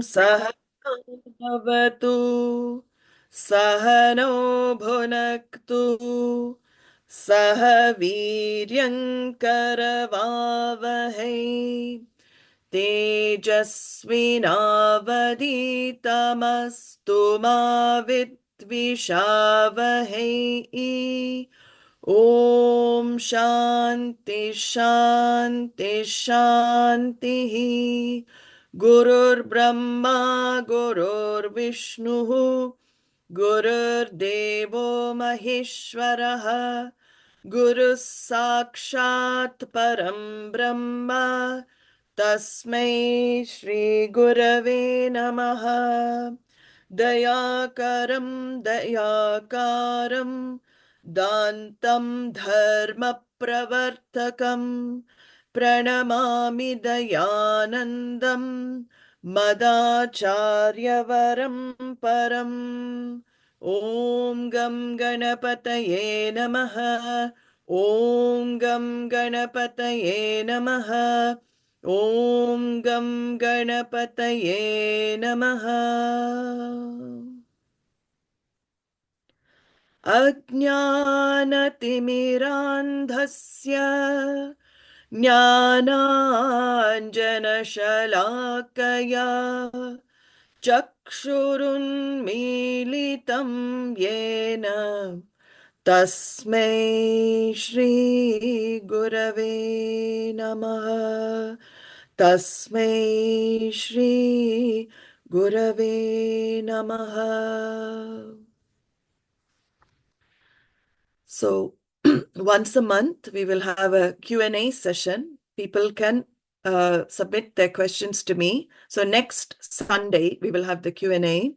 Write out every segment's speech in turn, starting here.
सहनावतु सहनो भुनक्तु सह वीर्यङ्करवावहै तेजस्विनावधीतमस्तु मा विद्विषावहै ॐ शान्ति शान्ति शान्तिः गुरुर्ब्रह्मा गुरुर्विष्णुः गुरुर्देवो महेश्वरः गुरुः साक्षात् परं ब्रह्म तस्मै श्रीगुरवे नमः दयाकरं दयाकारं दान्तं धर्मप्रवर्तकं प्रणमामि दयानन्दं मदाचार्यवरं परम् ॐ गं गणपतये नमः ॐ गं गणपतये नमः ॐ गं गणपतये नमः अज्ञानतिमिरान्धस्य ज्ञानाञ्जनशलाकया चक्षुरुन्मीलितं येन तस्मै श्रीगुरवे नमः तस्मै श्रीगुरवे नमः. So once a month, we will have a Q&A session. People can submit their questions to me. So next Sunday, we will have the Q&A.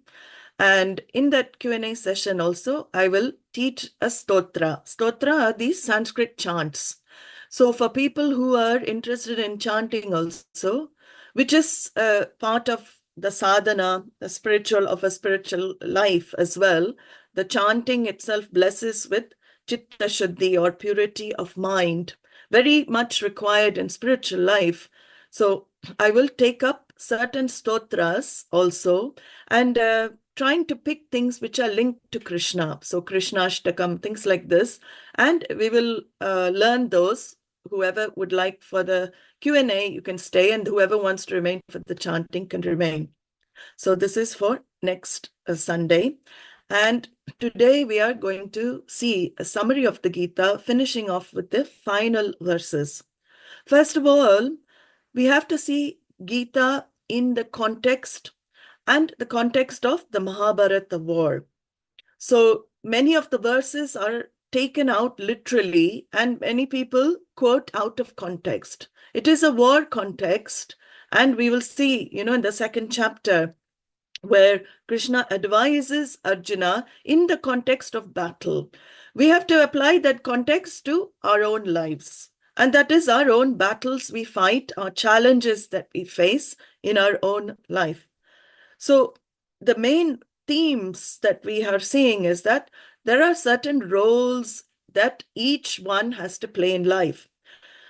And in that Q&A session also, I will teach a stotra. Stotra are these Sanskrit chants. So for people who are interested in chanting also, which is part of the sadhana, the spiritual of a spiritual life as well, the chanting itself blesses with Chitta Shuddhi or purity of mind, very much required in spiritual life. So I will take up certain stotras also and trying to pick things which are linked to Krishna. So Krishnashtakam, things like this. And we will learn those. Whoever would like for the Q&A, you can stay, and whoever wants to remain for the chanting can remain. So this is for next Sunday. And today we are going to see a summary of the Gita, finishing off with the final verses. First of all, we have to see Gita in the context and the context of the Mahabharata war. So many of the verses are taken out literally, and many people quote out of context. It is a war context, and we will see, in the second chapter, where Krishna advises Arjuna in the context of battle. We have to apply that context to our own lives. And that is our own battles we fight, our challenges that we face in our own life. So the main themes that we are seeing is that there are certain roles that each one has to play in life.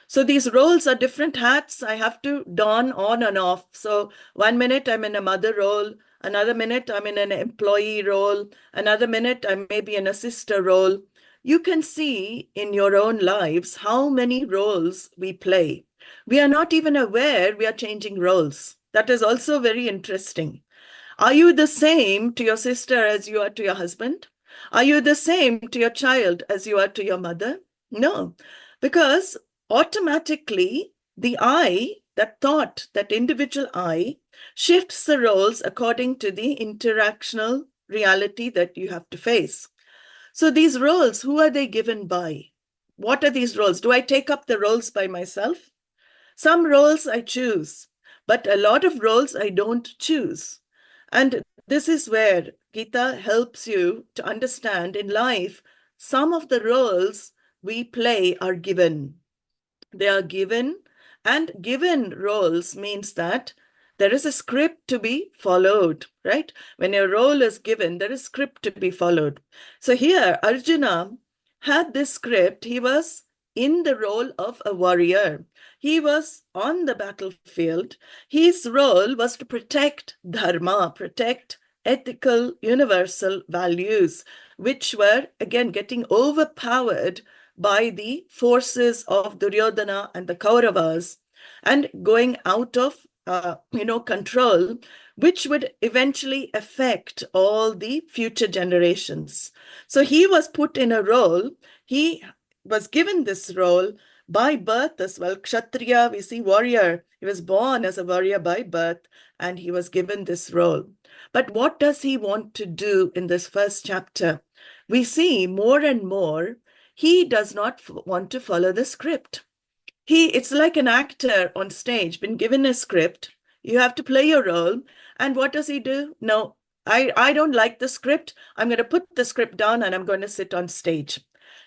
So these roles are different hats I have to don on and off. So 1 minute I'm in a mother role, another minute I'm in an employee role, another minute I may be in a sister role. You can see in your own lives how many roles we play. We are not even aware we are changing roles. That is also very interesting. Are you the same to your sister as you are to your husband? Are you the same to your child as you are to your mother? No, because automatically the I, that thought, that individual I, shifts the roles according to the interactional reality that you have to face. So these roles, who are they given by? What are these roles? Do I take up the roles by myself? Some roles I choose, but a lot of roles I don't choose. And this is where Gita helps you to understand in life, some of the roles we play are given. They are given, and given roles means that there is a script to be followed, right? When a role is given, there is script to be followed. So here, Arjuna had this script. He was in the role of a warrior. He was on the battlefield. His role was to protect dharma, protect ethical, universal values, which were, again, getting overpowered by the forces of Duryodhana and the Kauravas and going out of control, which would eventually affect all the future generations. So he was put in a role. He was given this role by birth as well. Kshatriya, we see warrior. He was born as a warrior by birth, and he was given this role. But what does he want to do in this first chapter? We see more and more he does not want to follow the script. It's like an actor on stage, been given a script. You have to play your role. And what does he do? No, I don't like the script. I'm going to put the script down and I'm going to sit on stage.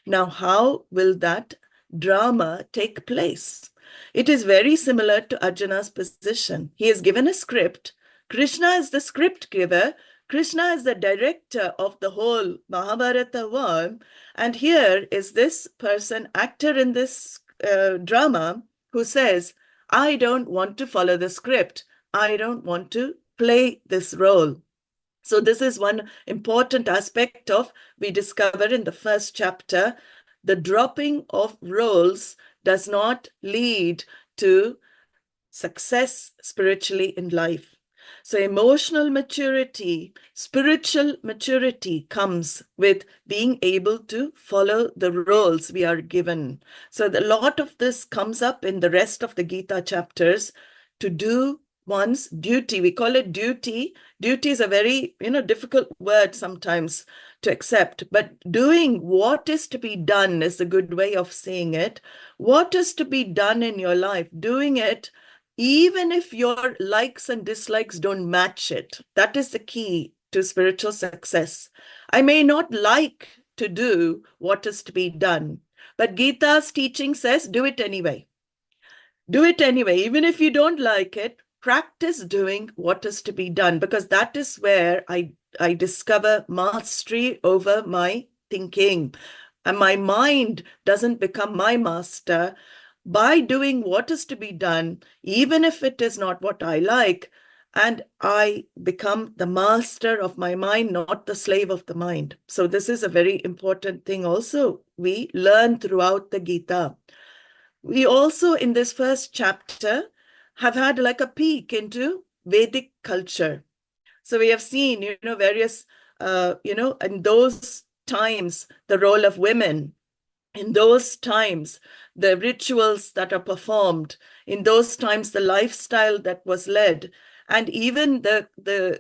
Now, how will that drama take place? It is very similar to Arjuna's position. He is given a script. Krishna is the script giver. Krishna is the director of the whole Mahabharata war. And here is this person, actor in this drama, who says, I don't want to follow the script. I don't want to play this role. So this is one important aspect of, we discover in the first chapter, the dropping of roles does not lead to success spiritually in life. So emotional maturity, spiritual maturity comes with being able to follow the roles we are given. So a lot of this comes up in the rest of the Gita chapters, to do one's duty. We call it duty. Duty is a very, difficult word sometimes to accept, but doing what is to be done is a good way of saying it. What is to be done in your life, doing it even if your likes and dislikes don't match it. That is the key to spiritual success. I may not like to do what is to be done, but Gita's teaching says, do it anyway. Do it anyway. Even if you don't like it, practice doing what is to be done, because that is where I discover mastery over my thinking. And my mind doesn't become my master. By doing what is to be done, even if it is not what I like, and I become the master of my mind, not the slave of the mind. So this is a very important thing also we learn throughout the Gita. We also, in this first chapter, have had like a peek into Vedic culture. So we have seen, various, in those times, the role of women. In those times, the rituals that are performed, in those times, the lifestyle that was led, and even the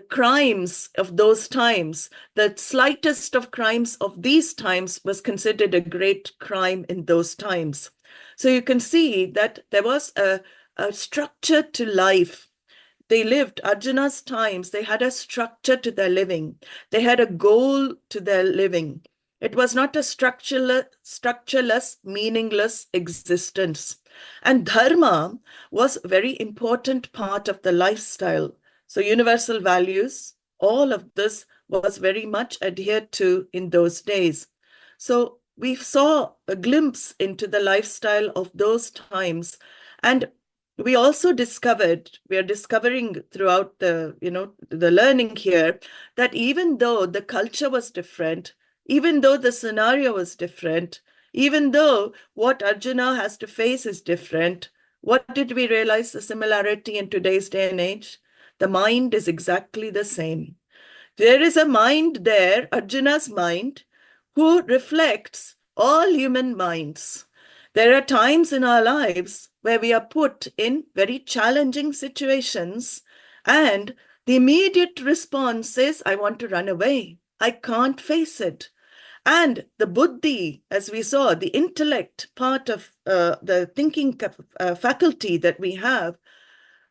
crimes of those times, the slightest of crimes of these times was considered a great crime in those times. So you can see that there was a structure to life. They lived, Arjuna's times, they had a structure to their living. They had a goal to their living. It was not a structureless, meaningless existence. And dharma was a very important part of the lifestyle. So universal values, all of this was very much adhered to in those days. So we saw a glimpse into the lifestyle of those times. And we also we are discovering throughout the learning here, that even though the culture was different, even though the scenario was different, even though what Arjuna has to face is different, what did we realize the similarity in today's day and age? The mind is exactly the same. There is a mind there, Arjuna's mind, who reflects all human minds. There are times in our lives where we are put in very challenging situations, and the immediate response is, I want to run away. I can't face it. And the buddhi, as we saw, the intellect part of the thinking faculty that we have,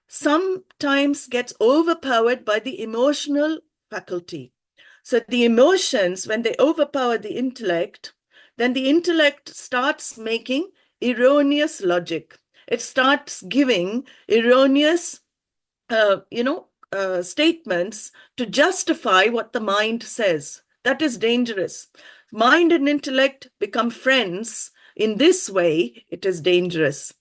sometimes gets overpowered by the emotional faculty. So the emotions, when they overpower the intellect, then the intellect starts making erroneous logic. It starts giving erroneous, statements to justify what the mind says. That is dangerous. Mind and intellect become friends In this way, it is dangerous.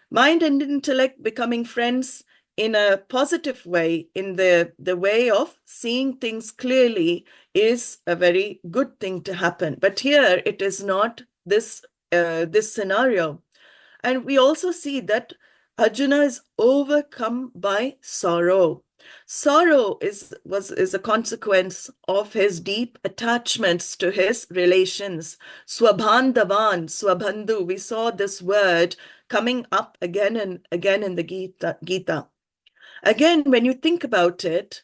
Mind and intellect becoming friends in a positive way, in the way of seeing things clearly, is a very good thing to happen. But here it is not this scenario. And we also see that Arjuna is overcome by sorrow. Sorrow is a consequence of his deep attachments to his relations. Swabandhavan, swabandhu, we saw this word coming up again and again in the Gita. Again, when you think about it,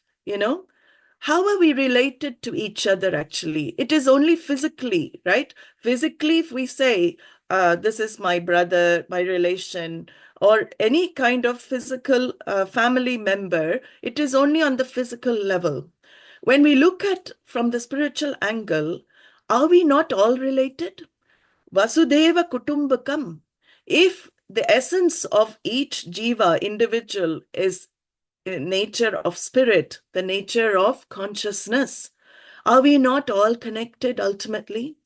how are we related to each other actually? It is only physically, right? Physically, if we say, this is my brother, my relation, or any kind of physical family member, it is only on the physical level. When we look at from the spiritual angle, are we not all related? Vasudeva Kutumbakam. If the essence of each jiva, individual, is nature of spirit, the nature of consciousness, are we not all connected ultimately?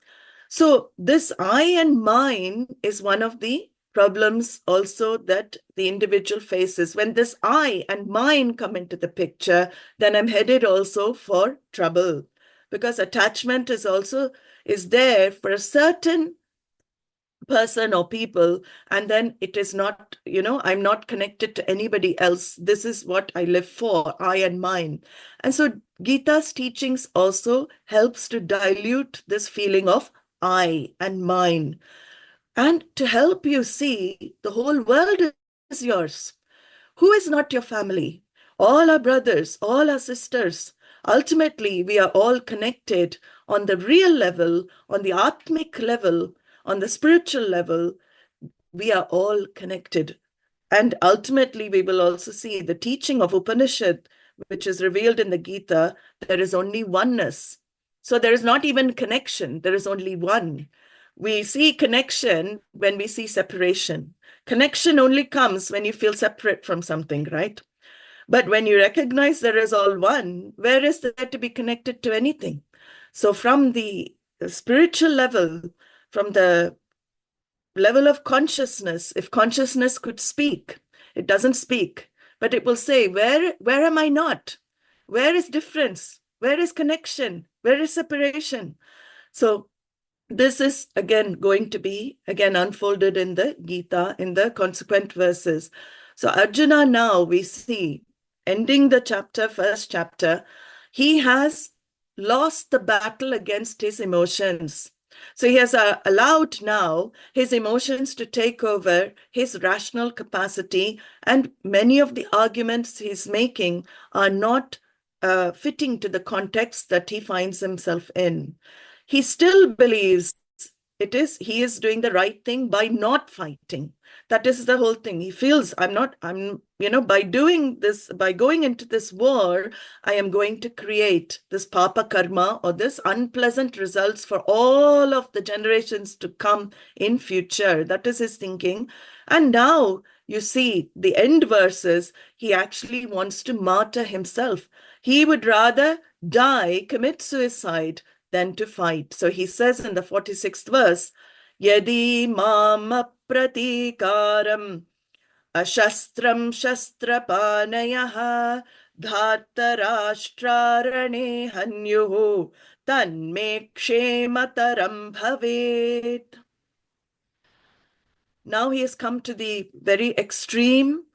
So this I and mine is one of the problems also that the individual faces. When this I and mine come into the picture, then I'm headed also for trouble, because attachment is there for a certain person or people, and then it is not, I'm not connected to anybody else. This is what I live for, I and mine. And so Gita's teachings also helps to dilute this feeling of I and mine, and to help you see the whole world is yours. Who is not your family? All our brothers, all our sisters. Ultimately, we are all connected on the real level, on the atmic level, on the spiritual level. We are all connected. And ultimately, we will also see the teaching of Upanishad, which is revealed in the Gita. There is only oneness. So there is not even connection. There is only one. We see connection when we see separation. Connection only comes when you feel separate from something, right? But when you recognize there is all one, where is there to be connected to anything? So from the spiritual level, from the level of consciousness, if consciousness could speak, it doesn't speak, but it will say, where am I not? Where is difference? Where is connection? Where is separation? So this is again going to be unfolded in the Gita in the consequent verses. So Arjuna, now we see, ending the first chapter, he has lost the battle against his emotions. So he has allowed now his emotions to take over his rational capacity, and many of the arguments he's making are not fitting to the context that he finds himself in. He still believes he is doing the right thing by not fighting. That is the whole thing. He feels by doing this, by going into this war, I am going to create this papa karma, or this unpleasant results for all of the generations to come in future. That is his thinking. And now you see the end verses, he actually wants to martyr himself. He would rather die, commit suicide, than to fight. So he says in the 46th verse, Yadi mam pratikaram ashastram shastrapanayaha dhartarashtrarane hanyuhu tanme kshemataram bhavet. Now he has come to the very extreme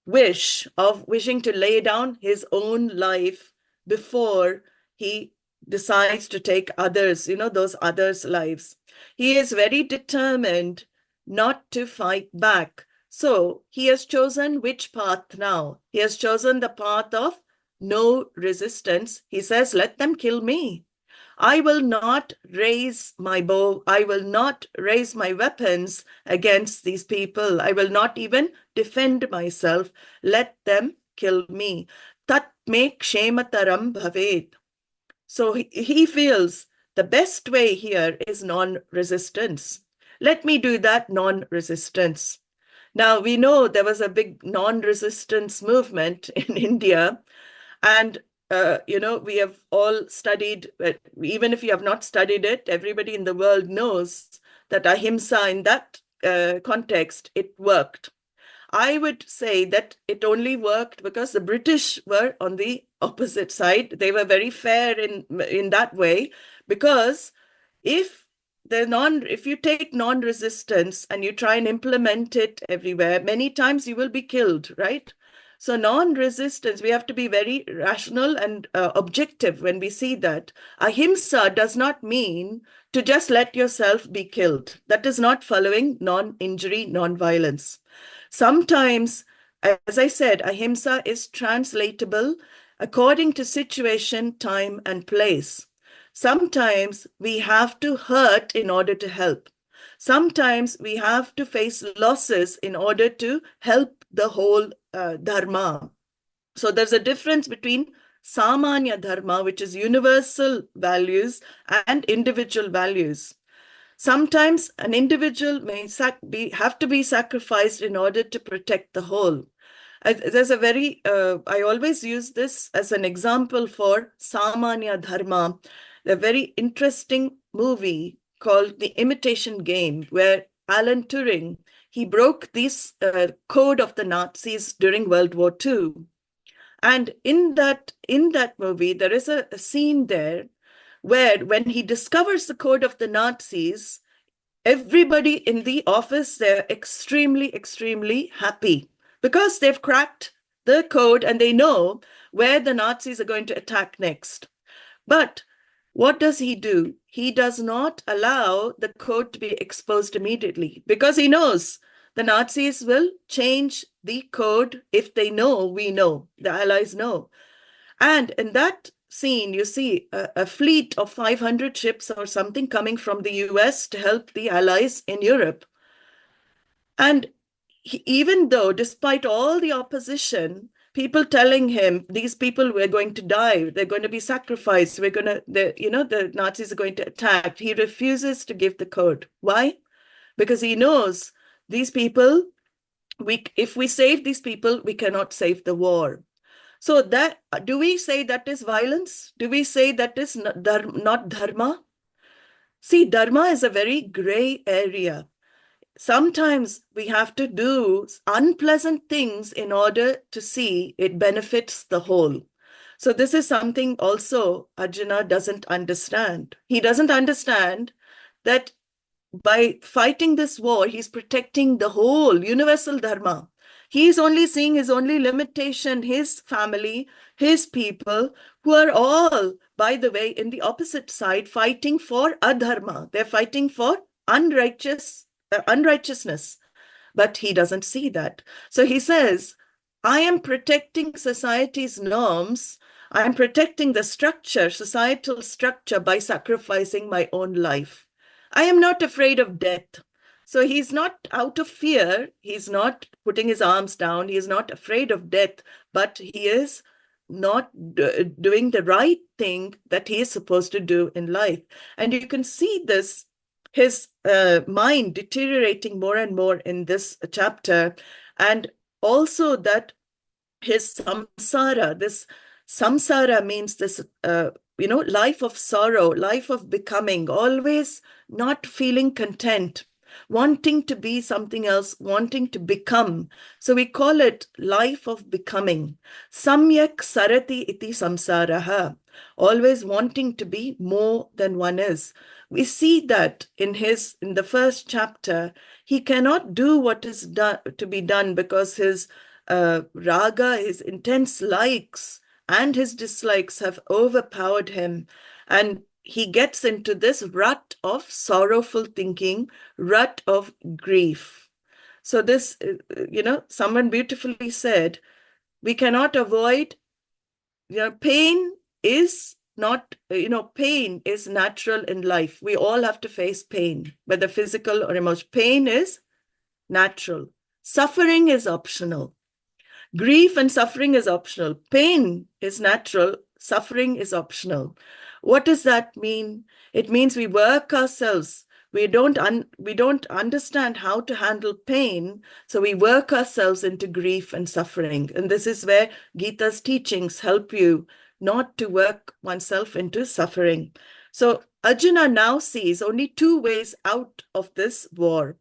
wish of wishing to lay down his own life before he decides to take others, those others' lives. He is very determined not to fight back. So he has chosen which path now? He has chosen the path of no resistance. He says, let them kill me. I will not raise my bow. I will not raise my weapons against these people. I will not even defend myself. Let them kill me. Tat me kshemataram bhavet. So he feels the best way here is non-resistance. Let me do that non-resistance. Now, we know there was a big non-resistance movement in India, and we have all studied, even if you have not studied it, everybody in the world knows that ahimsa in that context, it worked. I would say that it only worked because the British were on the opposite side. They were very fair in that way, because if you take non-resistance and you try and implement it everywhere, many times you will be killed, right? So non-resistance, we have to be very rational and objective when we see that. Ahimsa does not mean to just let yourself be killed. That is not following non-injury, non-violence. Sometimes, as I said, ahimsa is translatable according to situation, time, and place. Sometimes we have to hurt in order to help. Sometimes we have to face losses in order to help the whole dharma. So there's a difference between samanya dharma, which is universal values, and individual values. Sometimes an individual may have to be sacrificed in order to protect the whole. There's a very, I always use this as an example for samanya dharma. A very interesting movie called The Imitation Game, where Alan Turing, he broke this code of the Nazis during World War II. And in that movie, there is a scene there where when he discovers the code of the Nazis, everybody in the office, they're extremely, extremely happy because they've cracked the code and they know where the Nazis are going to attack next. But what does he do? He does not allow the code to be exposed immediately because he knows the Nazis will change the code if they know we know, the Allies know. And in that scene, you see a fleet of 500 ships or something coming from the US to help the Allies in Europe. And even though, despite all the opposition, people telling him, these people were going to die, they're going to be sacrificed, the Nazis are going to attack, he refuses to give the code. Why? Because he knows these people, if we save these people, we cannot save the war. So that, do we say that is violence? Do we say that is not dharma? See, dharma is a very gray area. Sometimes we have to do unpleasant things in order to see it benefits the whole. So this is something also Arjuna doesn't understand. He doesn't understand that by fighting this war, he's protecting the whole universal dharma. He's only seeing his only limitation, his family, his people, who are all, by the way, in the opposite side, fighting for adharma. They're fighting for unrighteousness. But he doesn't see that. So he says, I am protecting society's norms. I am protecting the structure, societal structure, by sacrificing my own life. I am not afraid of death. So he's not out of fear. He's not putting his arms down. He is not afraid of death, but he is not doing the right thing that he is supposed to do in life. And you can see this, his mind deteriorating more and more in this chapter. And also that his samsara means this, life of sorrow, life of becoming, always not feeling content, wanting to be something else, wanting to become. So we call it life of becoming. Samyak sarati iti samsaraha, always wanting to be more than one is. We see that in the first chapter, he cannot do what is to be done because his raga, his intense likes and his dislikes have overpowered him. And he gets into this rut of sorrowful thinking, rut of grief. So this, someone beautifully said, we cannot avoid, pain is not, pain is natural in life. We all have to face pain, whether physical or emotional. Pain is natural. Suffering is optional. Grief and suffering is optional. Pain is natural. Suffering is optional. What does that mean? It means we work ourselves. We don't understand how to handle pain, so we work ourselves into grief and suffering. And this is where Gita's teachings help you not to work oneself into suffering. So Arjuna now sees only two ways out of this war.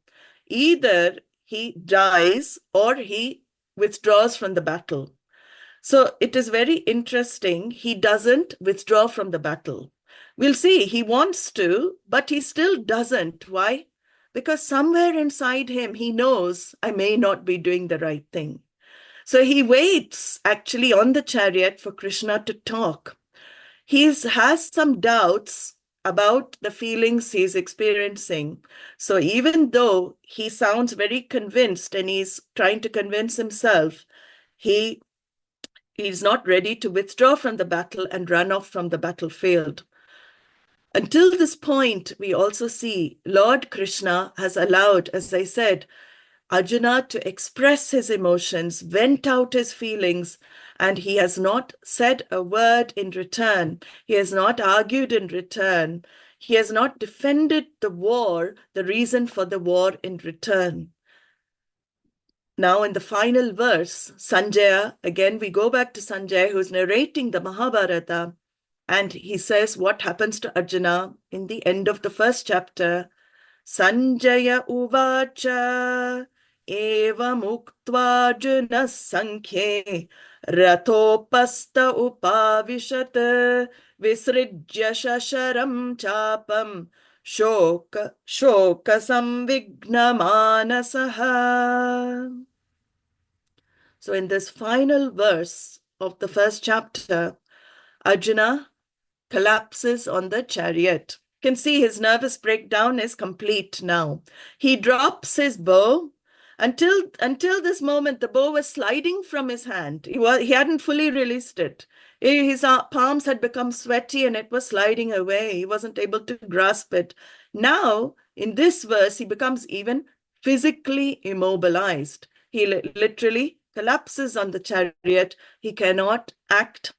Either he dies or he withdraws from the battle. So it is very interesting. He doesn't withdraw from the battle. We'll see. He wants to, but he still doesn't. Why? Because somewhere inside him, he knows I may not be doing the right thing. So he waits actually on the chariot for Krishna to talk. He has some doubts about the feelings he's experiencing. So even though he sounds very convinced and he's trying to convince himself, he's not ready to withdraw from the battle and run off from the battlefield. Until this point, we also see Lord Krishna has allowed, as I said, Arjuna to express his emotions, vent out his feelings, and he has not said a word in return. He has not argued in return. He has not defended the war, the reason for the war in return. Now, in the final verse, Sanjaya, again, we go back to Sanjaya, who's narrating the Mahabharata, and he says what happens to Arjuna in the end of the first chapter. Sanjaya uvacha eva muktva sankhye ratopasta upavishat visrijya shasharam chapam shoka samvigna manasaha. So in this final verse of the first chapter, Arjuna collapses on the chariot. You can see his nervous breakdown is complete now. He drops his bow. Until this moment, the bow was sliding from his hand. He hadn't fully released it. His palms had become sweaty and it was sliding away. He wasn't able to grasp it. Now, in this verse, he becomes even physically immobilized. He literally collapses on the chariot. He cannot act.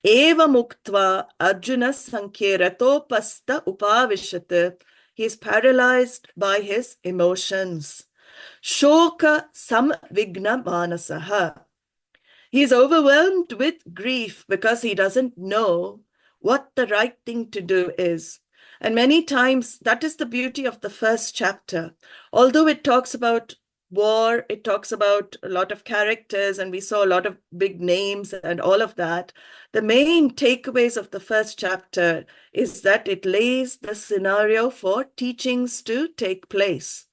Eva muktva Arjuna sankhye ratopasta upavishat. He is paralyzed by his emotions. Shoka samvigna manasaha. He is overwhelmed with grief because he doesn't know what the right thing to do is. And many times, that is the beauty of the first chapter. Although it talks about war, it talks about a lot of characters, and we saw a lot of big names and all of that. The main takeaways of the first chapter is that it lays the scenario for teachings to take place.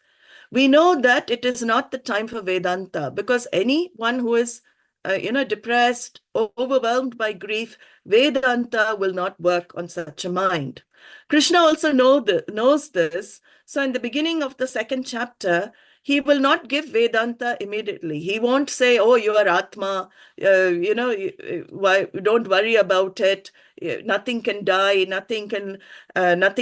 We know that it is not the time for Vedanta, because anyone who is depressed, overwhelmed by grief, Vedanta will not work on such a mind. Krishna also knows this. So in the beginning of the second chapter, he will not give Vedanta immediately. He won't say, oh, you are Atma, don't worry about it. Nothing can die, nothing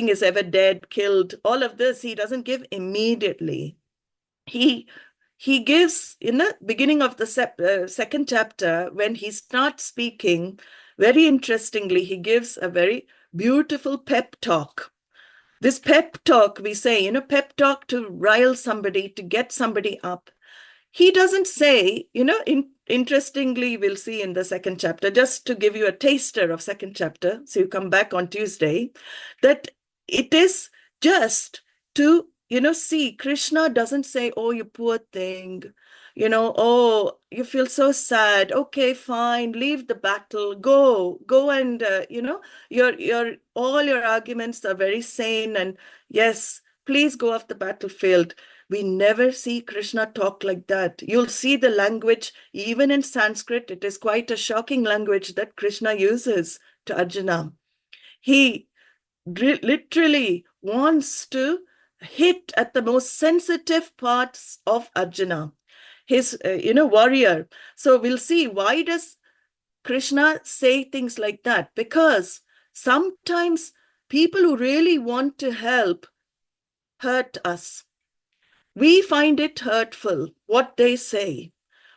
is ever dead, killed. All of this, he doesn't give immediately. He gives, in the beginning of the second chapter, when he starts speaking, very interestingly, he gives a very beautiful pep talk. This pep talk, we say, pep talk to rile somebody, to get somebody up. He doesn't say, interestingly, we'll see in the second chapter, just to give you a taster of second chapter, so you come back on Tuesday, that it is just to, see, Krishna doesn't say, oh, you poor thing, oh, you feel so sad. Okay, fine, leave the battle, go and, all your arguments are very sane. And yes, please go off the battlefield. We never see Krishna talk like that. You'll see the language, even in Sanskrit, it is quite a shocking language that Krishna uses to Arjuna. He literally wants to hit at the most sensitive parts of Arjuna, his, warrior. So we'll see, why does Krishna say things like that? Because sometimes people who really want to help hurt us. We find it hurtful, what they say.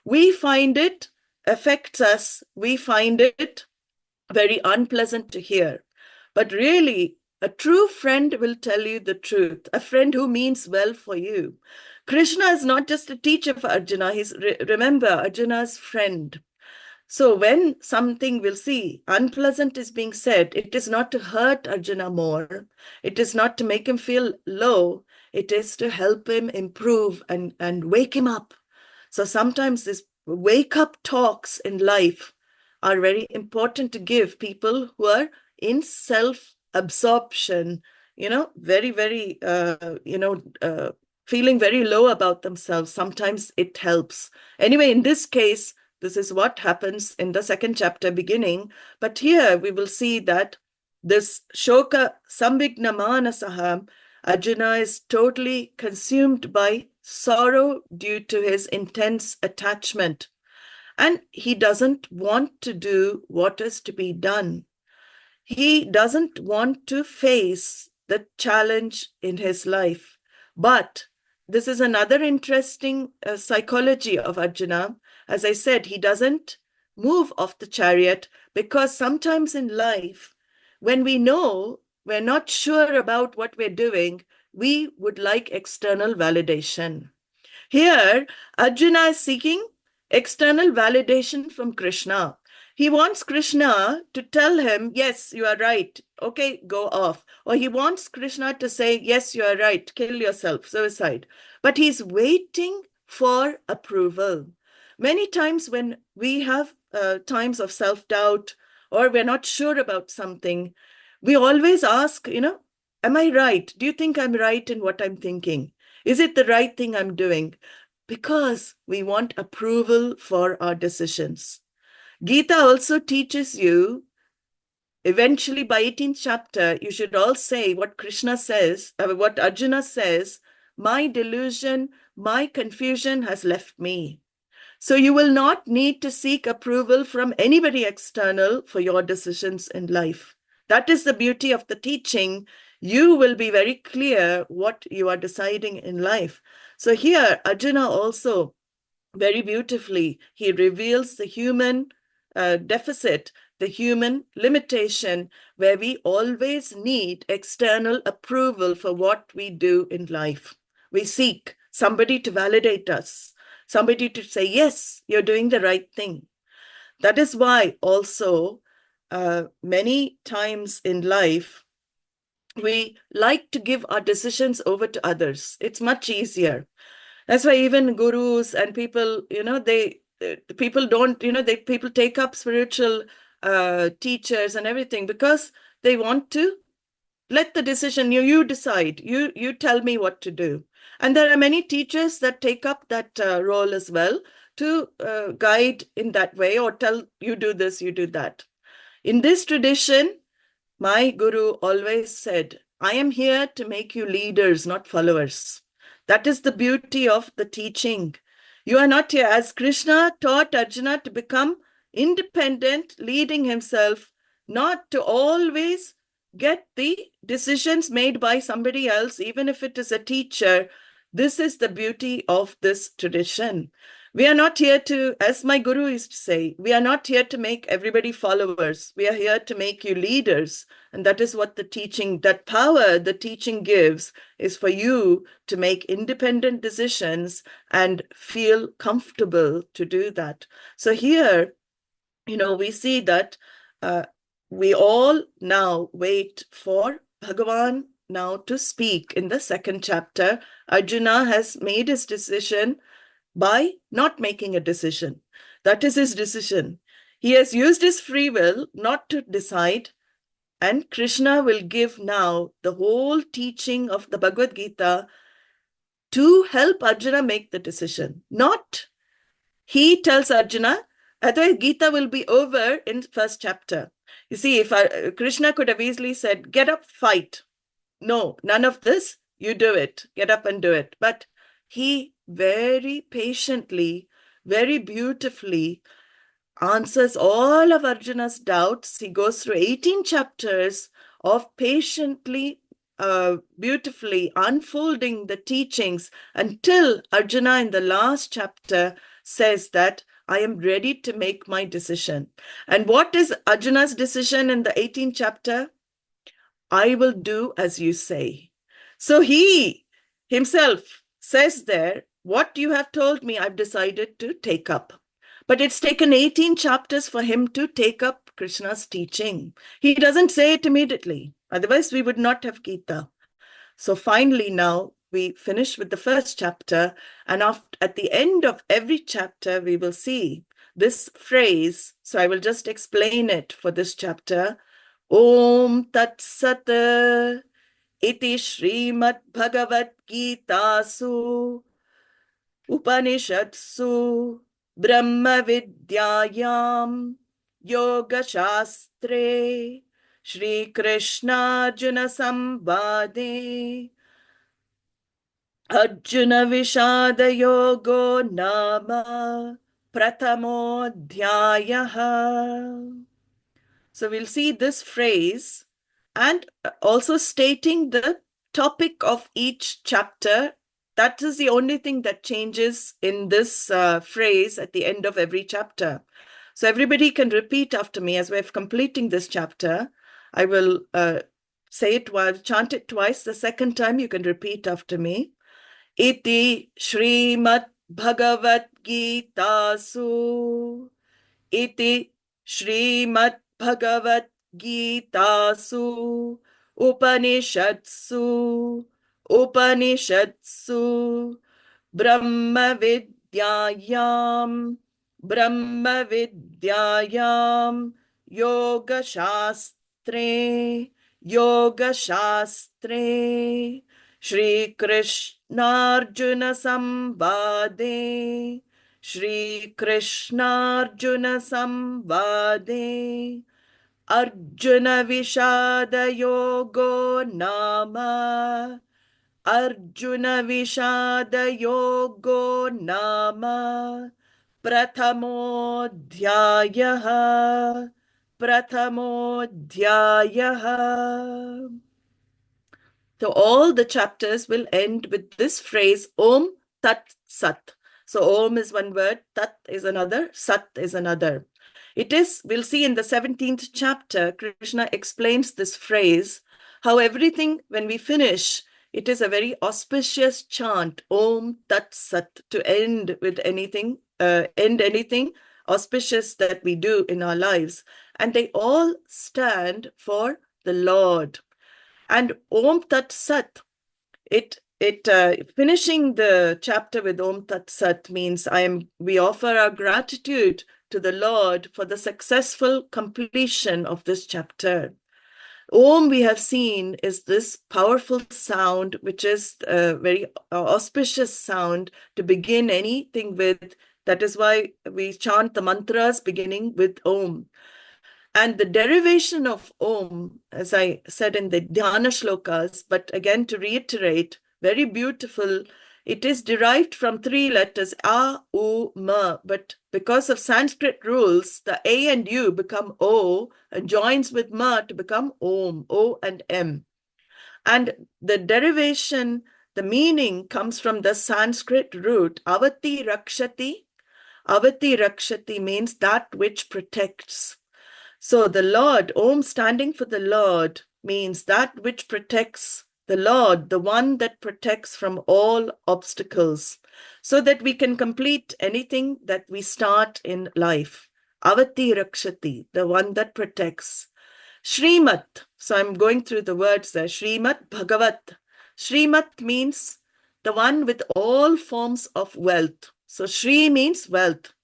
We find it affects us. We find it very unpleasant to hear. But really, a true friend will tell you the truth, a friend who means well for you. Krishna is not just a teacher for Arjuna. He's, remember, Arjuna's friend. So when something, we'll see, unpleasant is being said, it is not to hurt Arjuna more. It is not to make him feel low. It is to help him improve and wake him up. So sometimes these wake-up talks in life are very important to give people who are in self-absorption, very, very, feeling very low about themselves. Sometimes it helps. Anyway, in this case, this is what happens in the second chapter beginning. But here we will see that this shoka sambigna manasaha, Arjuna is totally consumed by sorrow due to his intense attachment. And he doesn't want to do what is to be done. He doesn't want to face the challenge in his life. But this is another interesting psychology of Arjuna. As I said, he doesn't move off the chariot because sometimes in life, when we know we're not sure about what we're doing, we would like external validation. Here, Arjuna is seeking external validation from Krishna. He wants Krishna to tell him, yes, you are right. Okay, go off. Or he wants Krishna to say, yes, you are right. Kill yourself, suicide. But he's waiting for approval. Many times when we have times of self-doubt or we're not sure about something, we always ask, am I right? Do you think I'm right in what I'm thinking? Is it the right thing I'm doing? Because we want approval for our decisions. Gita also teaches you, eventually by 18th chapter, you should all say what Krishna says, what Arjuna says, my delusion, my confusion has left me. So you will not need to seek approval from anybody external for your decisions in life. That is the beauty of the teaching. You will be very clear what you are deciding in life. So here, Arjuna also, very beautifully, he reveals the human deficit, the human limitation, where we always need external approval for what we do in life. We seek somebody to validate us, somebody to say, yes, you're doing the right thing. That is why also many times in life, we like to give our decisions over to others. It's much easier. That's why even gurus and people, people don't, people take up spiritual teachers and everything because they want to let the decision, you decide, you tell me what to do. And there are many teachers that take up that role as well to guide in that way or tell you do this, you do that. In this tradition, my guru always said, I am here to make you leaders, not followers. That is the beauty of the teaching. You are not here. As Krishna taught Arjuna to become independent, leading himself, not to always get the decisions made by somebody else, even if it is a teacher. This is the beauty of this tradition. We are not here to, as my guru used to say, we are not here to make everybody followers. We are here to make you leaders. And that is what the teaching, that power the teaching gives, is for you to make independent decisions and feel comfortable to do that. So here, we see that we all now wait for Bhagavan now to speak. In the second chapter, Arjuna has made his decision by not making a decision. That is his decision. He has used his free will not to decide, and Krishna will give now the whole teaching of the Bhagavad Gita to help Arjuna make the decision. Not he tells Arjuna, otherwise Gita will be over in first chapter. You see, if Krishna could have easily said, get up, fight. No, none of this, you do it. Get up and do it. But he very patiently, very beautifully answers all of Arjuna's doubts. He goes through 18 chapters of patiently, beautifully unfolding the teachings until Arjuna in the last chapter says that I am ready to make my decision. And what is Arjuna's decision in the 18th chapter? I will do as you say. So he himself says there, what you have told me, I've decided to take up. But it's taken 18 chapters for him to take up Krishna's teaching. He doesn't say it immediately. Otherwise, we would not have Gita. So finally now, we finish with the first chapter. And at the end of every chapter, we will see this phrase. So I will just explain it for this chapter. Om Tat Sat iti Śrīmad Bhagavad Gītāsu Upanishadsu Brahma Vidyayam Yoga Shastre Shri Krishna Arjuna Samvade Arjuna Vishada Yogo Nama Prathamodhyayaha. So we'll see this phrase and also stating the topic of each chapter. That is the only thing that changes in this phrase at the end of every chapter. So everybody can repeat after me as we're completing this chapter. I will say it while chant it twice. The second time you can repeat after me. Iti Śrīmad Bhagavad Gītāsu. Iti Śrīmad Bhagavad Gītāsu Upanishadsu Brahma Vidyayam Yoga Shastre Shri Krishna Arjuna Samvade Shri Krishna Arjuna Samvade Arjuna Vishada Yogo Nama Arjuna Vishada Yogo Nama Prathamodhyayaha So all the chapters will end with this phrase, Om Tat Sat. So Om is one word, Tat is another, Sat is another. We'll see in the 17th chapter, Krishna explains this phrase, how everything, when we finish, it is a very auspicious chant, Om Tat Sat, to end with anything, anything auspicious that we do in our lives. And they all stand for the Lord. And Om Tat Sat, finishing the chapter with Om Tat Sat means we offer our gratitude to the Lord for the successful completion of this chapter. Om, we have seen, is this powerful sound, which is a very auspicious sound to begin anything with. That is why we chant the mantras beginning with Om. And the derivation of Om, as I said in the Dhyana shlokas, but again to reiterate, very beautiful, it is derived from three letters, A, U, Ma. But because of Sanskrit rules, the A and U become O and joins with Ma to become Om, O and M. And the derivation, the meaning comes from the Sanskrit root, Avati Rakshati. Avati Rakshati means that which protects. So the Lord, Om standing for the Lord, means that which protects the Lord, the one that protects from all obstacles, so that we can complete anything that we start in life. Avati Rakshati, the one that protects. Śrīmad, so I'm going through the words there. Śrīmad Bhagavat. Śrīmad means the one with all forms of wealth. So Shri means wealth.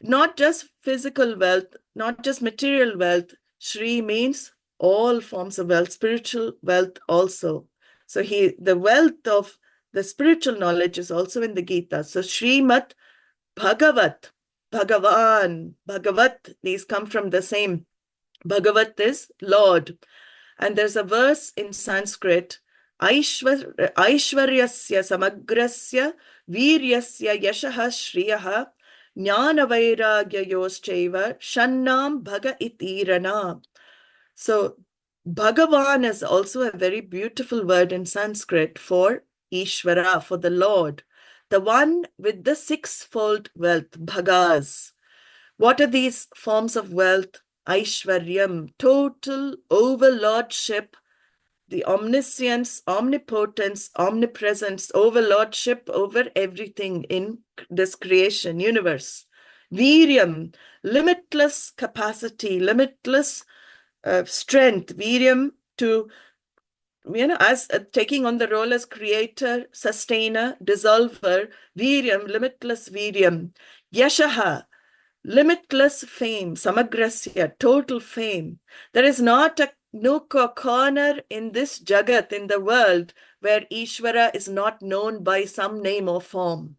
Not just physical wealth, not just material wealth. Shri means all forms of wealth, spiritual wealth also. So the wealth of the spiritual knowledge is also in the Gita. So Śrīmad Bhagavat, Bhagavan, Bhagavat, these come from the same. Bhagavat is Lord. And there's a verse in Sanskrit, Aishvaryasya samagrasya viryasya yashaha shriyaha Jnana Vairagya Yoschaiva Shannam Bhaga Itirana. So Bhagavan is also a very beautiful word in Sanskrit for Ishvara, for the Lord, the one with the sixfold wealth, Bhagas. What are these forms of wealth? Aishwaryam, total overlordship, the omniscience, omnipotence, omnipresence, overlordship over everything in this creation universe. Viryam, limitless capacity, limitless strength. Viryam to, as taking on the role as creator, sustainer, dissolver. Viryam, limitless viryam. Yashaha, limitless fame. Samagrasya, total fame. There is not a nook or corner in this jagat, in the world, where Ishvara is not known by some name or form.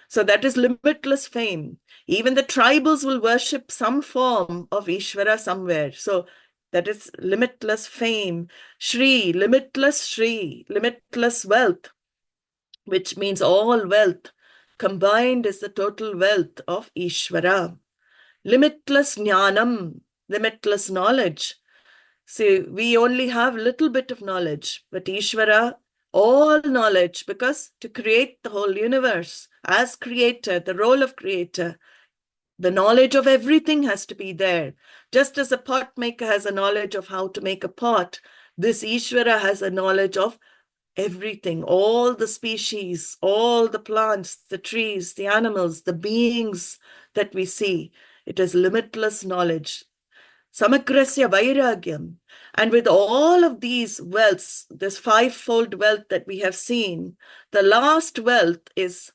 So that is limitless fame. Even the tribals will worship some form of Ishvara somewhere. So that is limitless fame. Shri, limitless wealth, which means all wealth combined is the total wealth of Ishvara. Limitless jnanam, limitless knowledge. See, we only have little bit of knowledge, but Ishvara, all knowledge, because to create the whole universe as creator, the role of creator, the knowledge of everything has to be there. Just as a pot maker has a knowledge of how to make a pot, this Ishvara has a knowledge of everything, all the species, all the plants, the trees, the animals, the beings that we see. It is limitless knowledge. Samagrasya vairagyam. And with all of these wealths, this fivefold wealth that we have seen, the last wealth is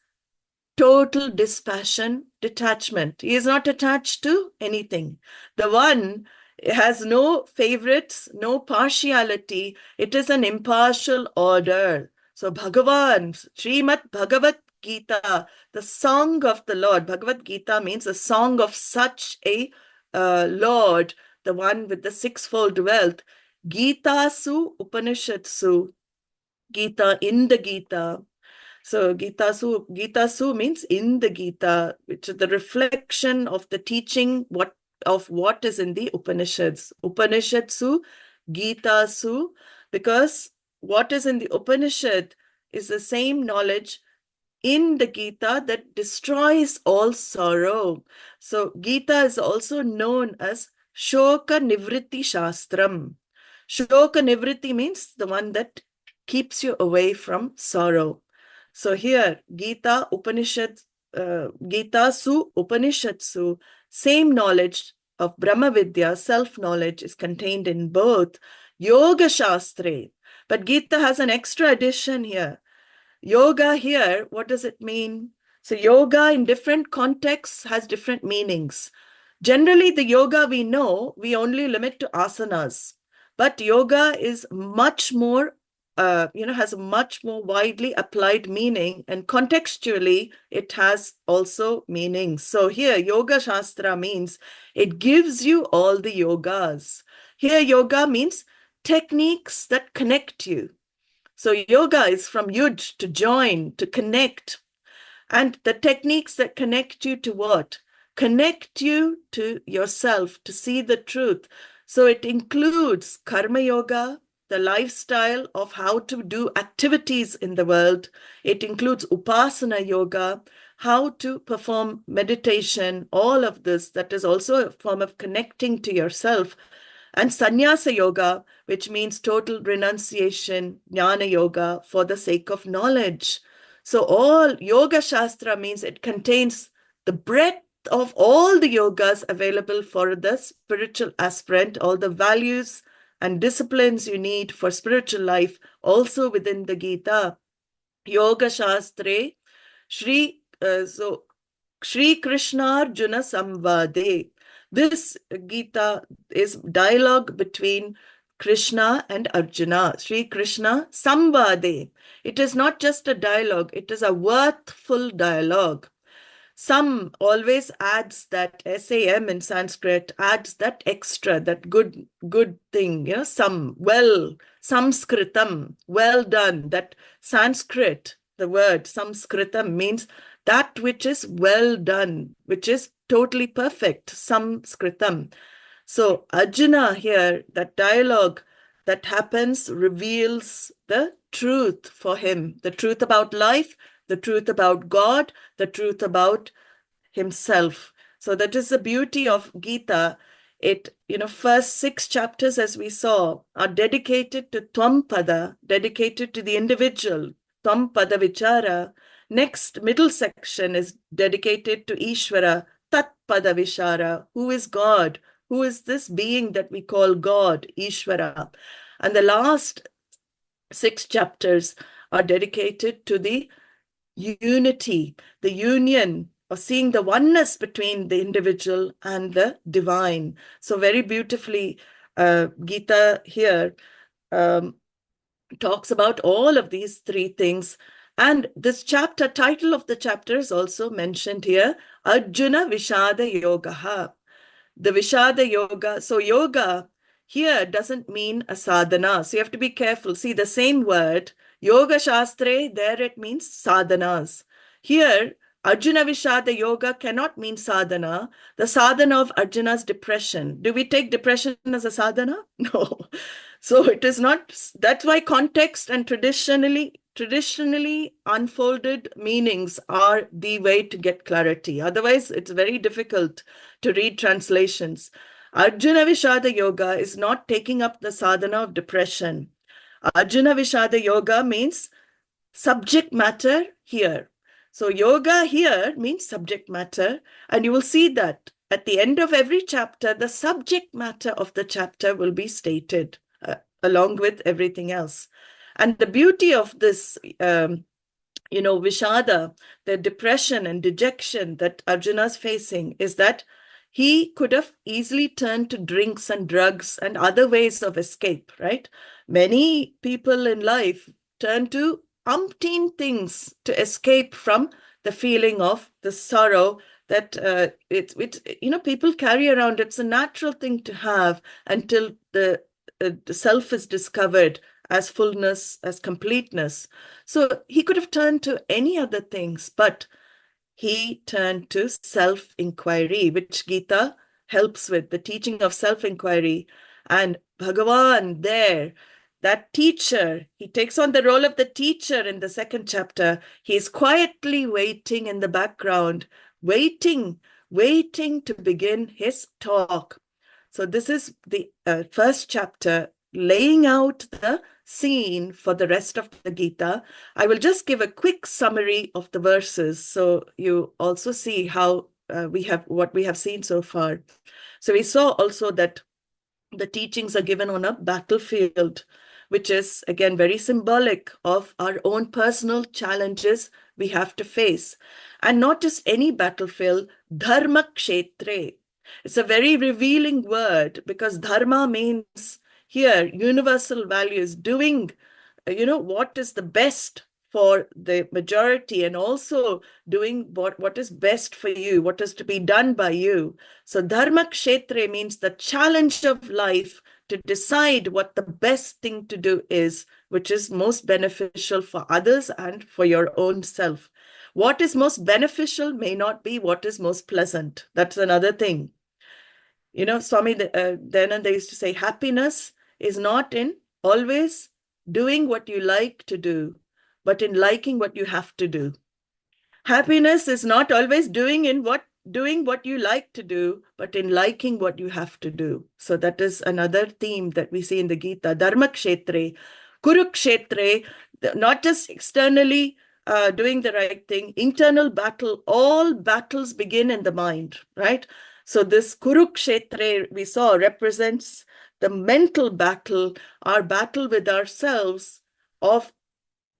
total dispassion, detachment. He is not attached to anything. The one has no favorites, no partiality. It is an impartial order. So Bhagavan, Śrīmad Bhagavad Gītā, the song of the Lord. Bhagavad Gītā means a song of such a Lord, the one with the sixfold wealth. Gītāsu Upanishadsu, Gita, in the Gita. So Gītāsu means in the Gita, which is the reflection of the teaching of what is in the Upanishads. Upanishadsu, Gītāsu, because what is in the Upanishad is the same knowledge in the Gita that destroys all sorrow. So Gita is also known as Shoka Nivritti Shastram. Shoka Nivritti means the one that keeps you away from sorrow. So here, Gita, Upanishad, Gītāsu, Upanishadsu, same knowledge of Brahma Vidya, self-knowledge, is contained in both. Yoga Shastre. But Gita has an extra addition here. Yoga here, what does it mean? So yoga in different contexts has different meanings. Generally, the yoga we know, we only limit to asanas. But yoga is much more has a much more widely applied meaning, and contextually it has also meaning. So here Yoga Shastra means it gives you all the yogas. Here yoga means techniques that connect you. So yoga is from yud, to join, to connect. And the techniques that connect you to what? Connect you to yourself, to see the truth. So it includes karma yoga, the lifestyle of how to do activities in the world. It includes upasana yoga, how to perform meditation, all of this. That is also a form of connecting to yourself. And sannyasa yoga, which means total renunciation, jnana yoga, for the sake of knowledge. So all yoga shastra means it contains the breadth of all the yogas available for the spiritual aspirant, all the values and disciplines you need for spiritual life, also within the Gita. Yoga Shastre, Shri Krishna Arjuna Samvade. This Gita is dialogue between Krishna and Arjuna. Shri Krishna Samvade. It is not just a dialogue, it is a worthful dialogue. Some always adds that SAM in Sanskrit, adds that extra, that good thing, some, well, samskritam, well done. That Sanskrit, the word samskritam means that which is well done, which is totally perfect, samskritam. So Arjuna here, that dialogue that happens reveals the truth for him, the truth about life, the truth about God, the truth about himself. So that is the beauty of Gita. It, first 6 chapters, as we saw, are dedicated to Tvam-pada, dedicated to the individual, Tvam-pada Vichara. Next, middle section is dedicated to Ishvara, Tat Pada Vishara. Who is God? Who is this being that we call God, Ishvara? And the last 6 chapters are dedicated to the unity, the union, or seeing the oneness between the individual and the divine. So very beautifully, Gita here talks about all of these 3 things. And this chapter, title of the chapter is also mentioned here, Arjuna Vishada Yogaha. The Vishada Yoga. So yoga here doesn't mean a sadhana. So you have to be careful. See, the same word, Yoga Shastre, there it means sadhanas. Here, Arjuna Vishada Yoga cannot mean sadhana. The sadhana of Arjuna's depression. Do we take depression as a sadhana? No. So it is not. That's why context and traditionally unfolded meanings are the way to get clarity. Otherwise, it's very difficult to read translations. Arjuna Vishada Yoga is not taking up the sadhana of depression. Arjuna Vishada Yoga means subject matter here. So yoga here means subject matter, and you will see that at the end of every chapter, the subject matter of the chapter will be stated along with everything else. And the beauty of this, Vishada, the depression and dejection that Arjuna is facing, is that he could have easily turned to drinks and drugs and other ways of escape, right? Many people in life turn to umpteen things to escape from the feeling of the sorrow that people carry around. It's a natural thing to have until the self is discovered as fullness, as completeness. So he could have turned to any other things, but he turned to self-inquiry, which Gita helps with, the teaching of self-inquiry. And Bhagavan there, that teacher, he takes on the role of the teacher in the 2nd chapter. He is quietly waiting in the background, waiting to begin his talk. So this is the 1st chapter, laying out the scene for the rest of the Gita. I will just give a quick summary of the verses so you also see how what we have seen so far. So we saw also that the teachings are given on a battlefield, which is again very symbolic of our own personal challenges we have to face. And not just any battlefield, dharma kshetre. It's a very revealing word because dharma means here universal values, doing, what is the best for the majority, and also doing what is best for you, what is to be done by you. So dharma kshetre means the challenge of life to decide what the best thing to do is, which is most beneficial for others and for your own self. What is most beneficial may not be what is most pleasant. That's another thing. Swami Dayananda used to say, happiness is not in always doing what you like to do, but in liking what you have to do. Happiness is not always doing what you like to do, but in liking what you have to do. So that is another theme that we see in the Gita. Dharma kshetre, kurukshetre, not just externally doing the right thing, internal battle. All battles begin in the mind, right? So this kurukshetre we saw represents the mental battle, our battle with ourselves of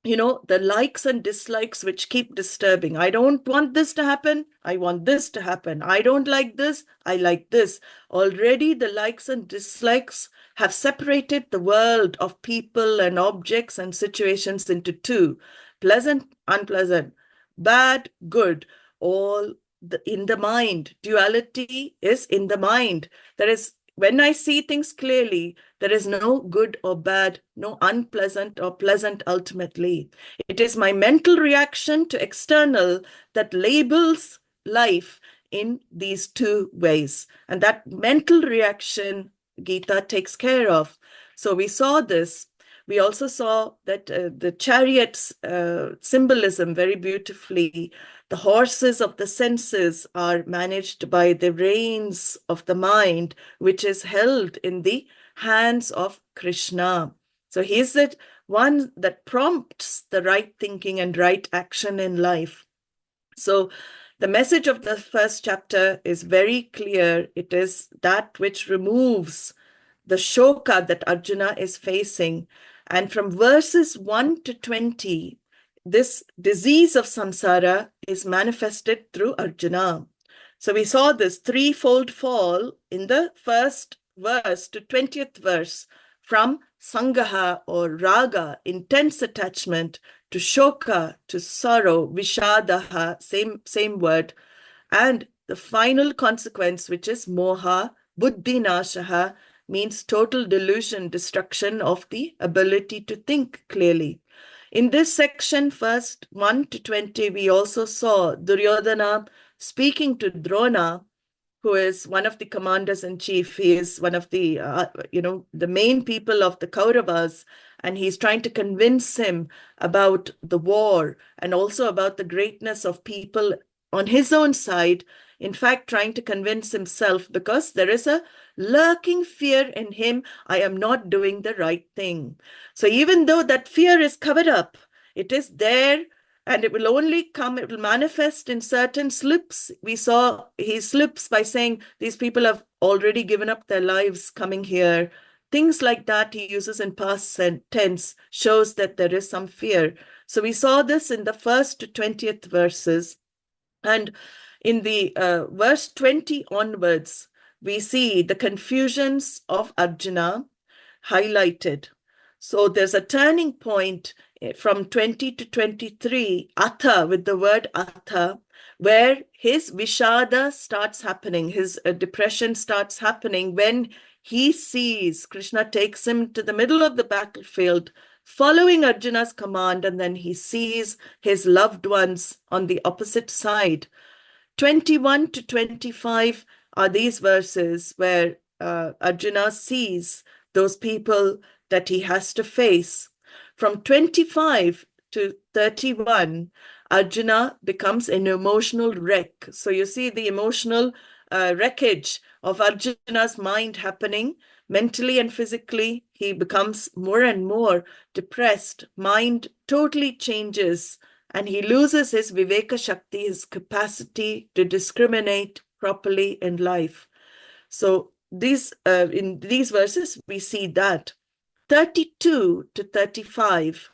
the likes and dislikes which keep disturbing. I don't want this to happen. I want this to happen. I don't like this. I like this. Already the likes and dislikes have separated the world of people and objects and situations into 2, pleasant, unpleasant, bad, good, all in the mind. Duality is in the mind. When I see things clearly, there is no good or bad, no unpleasant or pleasant ultimately. It is my mental reaction to external that labels life in these 2 ways. And that mental reaction, Gita takes care of. So we saw this. We also saw that the chariot's symbolism very beautifully. The horses of the senses are managed by the reins of the mind, which is held in the hands of Krishna. So he is that one that prompts the right thinking and right action in life. So The message of the first chapter is very clear. It is that which removes the shoka that Arjuna is facing. And from verses 1 to 20, this disease of samsara is manifested through Arjuna. So we saw this threefold fall in the first verse to 20th verse, from sangaha or raga, intense attachment, to shoka, to sorrow, vishadaha, same word, and the final consequence, which is moha, buddhi nashaha, means total delusion, destruction of the ability to think clearly. In this section, first 1 to 20, we also saw Duryodhana speaking to Drona, who is one of the commanders-in-chief. He is one of the, the main people of the Kauravas, and he's trying to convince him about the war and also about the greatness of people on his own side. In fact, trying to convince himself, because there is a lurking fear in him, I am not doing the right thing. So even though that fear is covered up, it is there, and it will only come, it will manifest in certain slips. We saw he slips by saying, these people have already given up their lives coming here. Things like that he uses in past tense, shows that there is some fear. So we saw this in the first to 20th verses. And in the verse 20 onwards, we see the confusions of Arjuna highlighted. So there's a turning point from 20 to 23, atha, with the word atha, where his vishada starts happening, his depression starts happening when he sees Krishna takes him to the middle of the battlefield, following Arjuna's command, and then he sees his loved ones on the opposite side. 21 to 25 are these verses where Arjuna sees those people that he has to face. From 25 to 31, Arjuna becomes an emotional wreck. So you see the emotional wreckage of Arjuna's mind happening. Mentally and physically, he becomes more and more depressed. Mind totally changes, and he loses his viveka shakti, his capacity to discriminate properly in life. So in these verses, we see that. 32 to 35,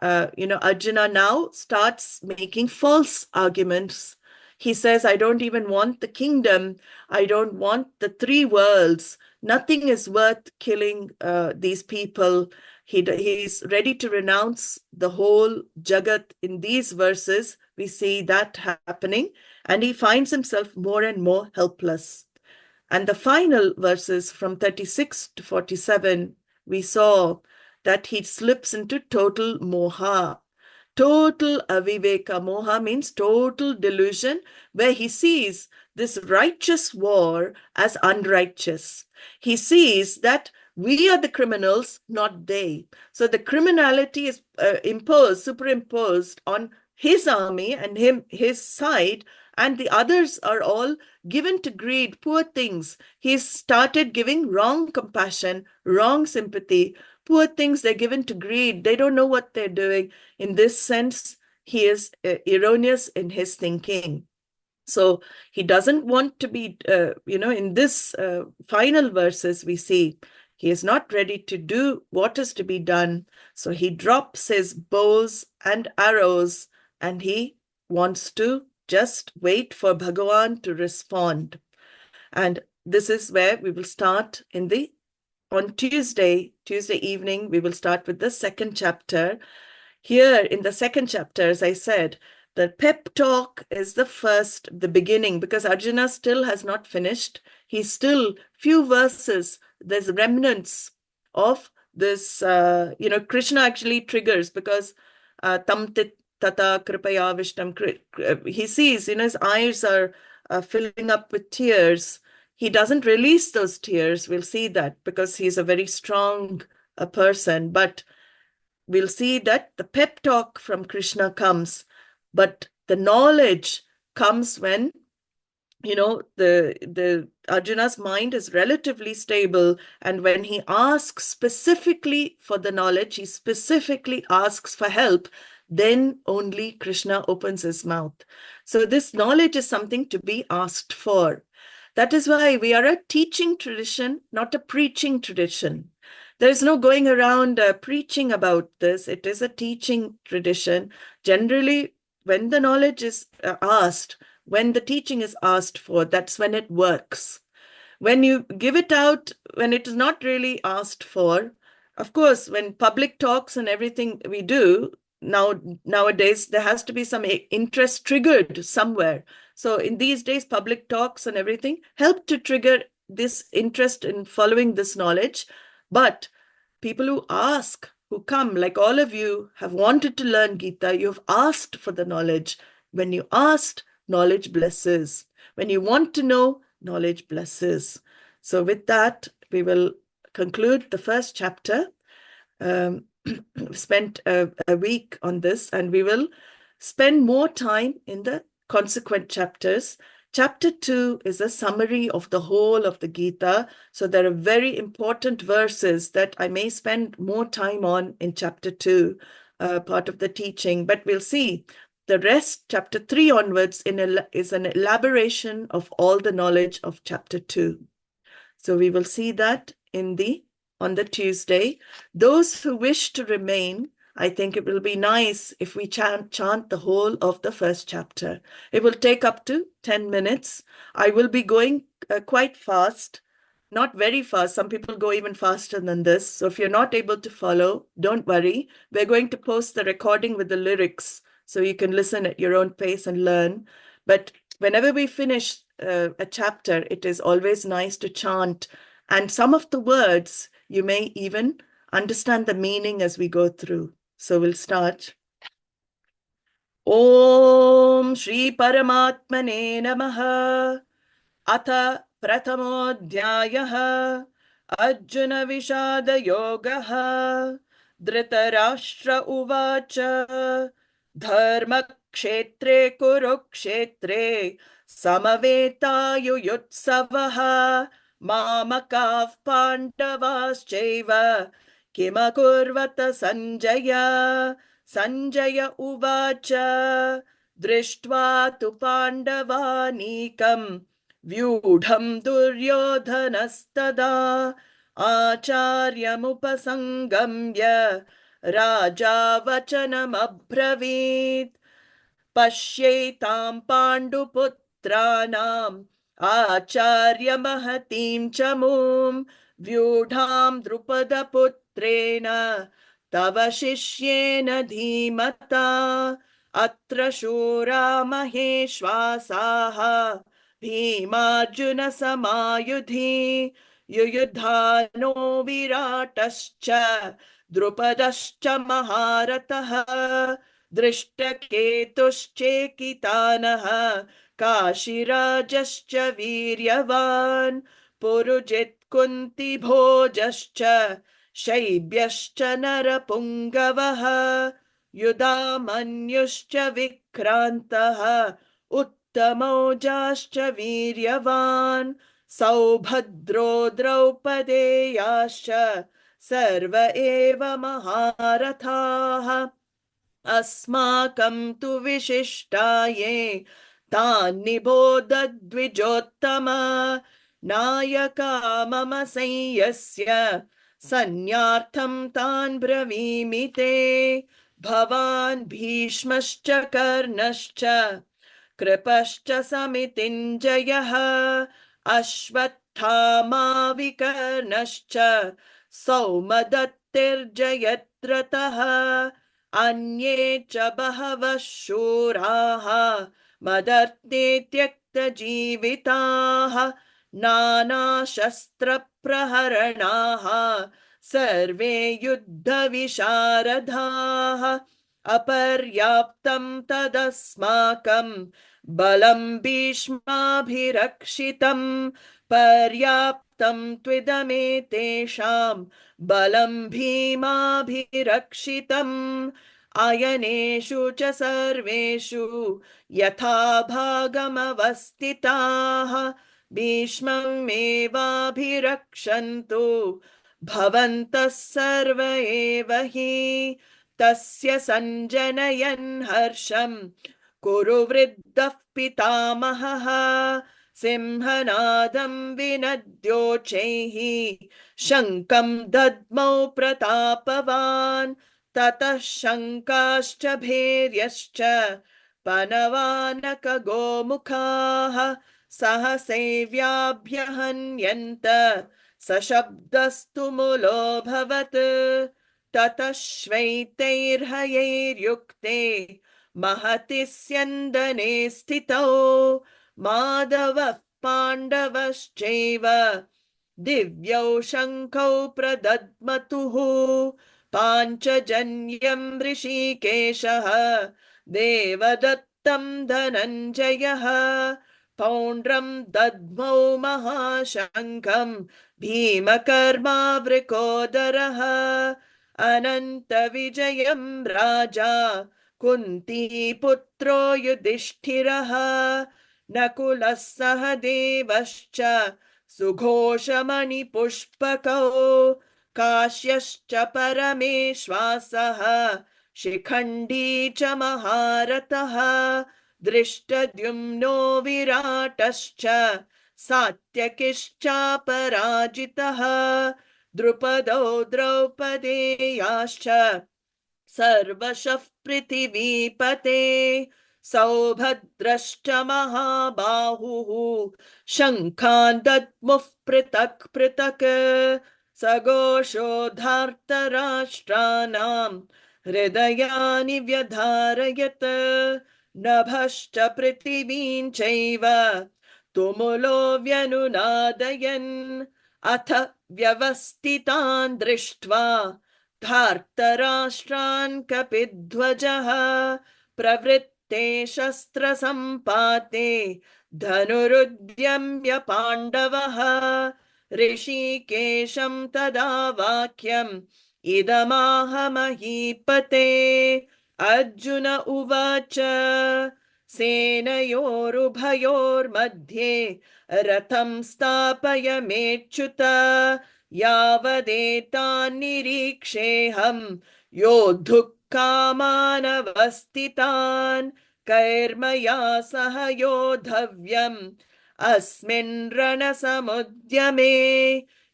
Arjuna now starts making false arguments. He says, I don't even want the kingdom. I don't want the three worlds. Nothing is worth killing these people. He's ready to renounce the whole Jagat. In these verses, we see that happening, and he finds himself more and more helpless. And the final verses from 36 to 47, we saw that he slips into total moha. Total aviveka. Moha means total delusion, where he sees this righteous war as unrighteous. He sees that we are the criminals, not they. So the criminality is superimposed on his army and his side, and the others are all given to greed, poor things. He's started giving wrong compassion, wrong sympathy. Poor things, they're given to greed. They don't know what they're doing. In this sense, he is erroneous in his thinking. So he doesn't want to be, in this final verses, we see he is not ready to do what is to be done. So he drops his bows and arrows, and he wants to just wait for Bhagavan to respond. And this is where we will start on Tuesday evening, we will start with the second chapter. Here in the second chapter, as I said, the pep talk is the beginning, because Arjuna still has not finished. He's still few verses. There's remnants of this, Krishna actually triggers, because tam tata kripaya vishtam, he sees, his eyes are filling up with tears. He doesn't release those tears. We'll see that, because he's a very strong person. But we'll see that the pep talk from Krishna comes, but the knowledge comes when, the Arjuna's mind is relatively stable, and when he asks specifically for the knowledge, he specifically asks for help, then only Krishna opens his mouth. So this knowledge is something to be asked for. That is why we are a teaching tradition, not a preaching tradition. There is no going around preaching about this. It is a teaching tradition. Generally, when the knowledge is asked, when the teaching is asked for, that's when it works. When you give it out, when it is not really asked for, of course, when public talks and everything we do, nowadays, there has to be some interest triggered somewhere. So in these days, public talks and everything help to trigger this interest in following this knowledge. But people who ask, who come, like all of you have wanted to learn Gita, you've asked for the knowledge. When you asked, knowledge blesses. When you want to know, knowledge blesses. So with that, we will conclude the first chapter. Spent a week on this, and we will spend more time in the consequent chapters. Chapter 2 is a summary of the whole of the Gita. So there are very important verses that I may spend more time on in chapter 2, part of the teaching. But we'll see the rest, chapter 3 onwards, is an elaboration of all the knowledge of chapter 2. So we will see that on the Tuesday. Those who wish to remain, I think it will be nice if we chant the whole of the first chapter. It will take up to 10 minutes. I will be going quite fast, not very fast. Some people go even faster than this. So if you're not able to follow, don't worry. We're going to post the recording with the lyrics so you can listen at your own pace and learn. But whenever we finish a chapter, it is always nice to chant. And some of the words, you may even understand the meaning as we go through. So we'll start. Om Shri Paramatmane Namaha Atha Prathamodhyayaha Arjuna Vishada Yogaha Dhritarashtra Uvacha Dharma Kshetre Kurukshetre Samaveta Mamakav Pandavascheva Kimakurvata Sanjaya Uvacha Drishtva tu Pandavanikam Vyudham Duryodhanastada Acharyamupasangamya Raja Vachanam Abhravit Pashyetam Panduputranam Acharya Mahatim Chamum Vyudham Drupada Putrena Tava Shishyena Dhimata Atra Shura Maheshwasaha Bhimarjuna Samayudhi Yuyudhano Viratascha Drupadascha Maharataha Drishtaketuschekitanaha Kashirajascha Viryavan Purujit Kunti Bhojascha Shaibhyascha Narapungavaha Yudamanyuscha Vikrantaha Uttamojascha Viryavan Saubhadro Draupadeyascha Sarva Eva Maharathaha Asmakam tu Vishishtaye Tanibodadvijottama Nayaka mama Sayyasya Sanyartham tan bravimite Bhavan Bhishmascha Karnascha Kripascha Samitinjayaha Ashvathama Vikarnascha Saumadattirjayatrataha Anye cha bahava shuraha madarte tyakta jivitaha nana shastra praharanaha sarve yuddha visharadhaha aparyaptam tadasmakam balam bhishmabhirakshitam paryaptam tvidame balam bhimabhirakshitam Ayaneshu cha sarveshu yatha bhagamavastitaha bhishmam evabhirakshantu bhavantas sarva eva hi tasya sanjanayan harsham Kuru vriddah pitamahaha simhanadam vinadyochehi shankam dadmau pratapavan tatah shankascha bheryascha panavanaka gomukhaha sahasevyabhyahanyanta sashabdastu mulo bhavat tatah shveitairyukte mahati syandane sthitau madavah pandavascheva divyau shankau pradadmatuhu panchajanyam rishikeshaha devadattam dhananjayaha paundram dadmau mahashankam bhimakarma vrikodaraha ananta vijayam raja kunti putro yudhishthiraha nakulas sahadevascha sughoshamani pushpakau काश्यश्च परमेश्वासः Shikhandi च महारथः दृष्टद्युम्नो विराटश्च सात्यकिश्चापराजितः द्रुपदो द्रौपदेयाश्च सर्वशः पृथिवीपते सौभद्रश्च महाबाहुः शङ्खान् दद्मुः पृथक् पृथक् सघोषोधार्तराष्ट्राणां हृदयानि व्यधारयत् नभश्च पृथिवीं चैव तुमुलो व्यनुनादयन् अथ व्यवस्थितान् दृष्ट्वा धार्तराष्ट्रान् कपिध्वजः प्रवृत्ते शस्त्रसम्पाते धनुरुद्यम्य पाण्डवः ऋषिकेशं तदा वाक्यम् इदमाह महीपते अर्जुन उवाच सेनयोरुभयोर्मध्ये रथं स्थापयमेच्युत यावदेतान्निरीक्षेऽहं योद्धुः कामानवस्थितान् कैर्मया सह योद्धव्यम् अस्मिन् रणसमुद्यमे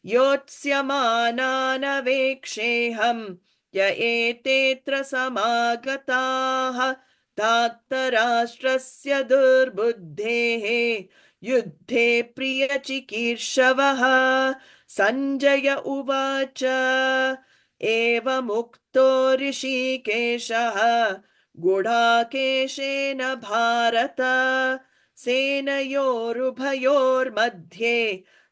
योत्स्यमानानवेक्षेऽहं य एतेऽत्र समागताः धार्तराष्ट्रस्य दुर्बुद्धेः युद्धे प्रियचिकीर्षवः सञ्जय उवाच एवमुक्तो ऋषिकेशः गुडाकेशेन भारत सेनयोरुभयोर्मध्ये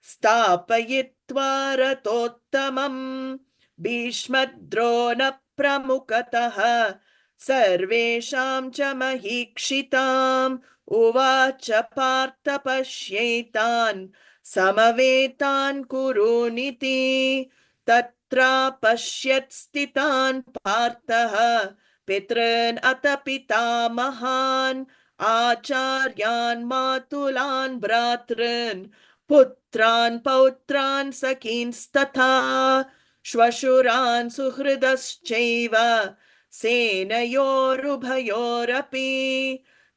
स्थापयित्वा रथोत्तमम् भीष्मद्रोणप्रमुखतः सर्वेषां च महीक्षिताम् उवाच पार्थ पश्यैतान् समवेतान् कुरूनिति तत्रा पश्यत् स्थितान् पार्थः पितॄन् अथ पितामहान् आचार्यान् मातुलान् भ्रातॄन् पुत्रान् पौत्रान् सखींस्तथा श्वशुरान् सुहृदश्चैव सेनयोरुभयोरपि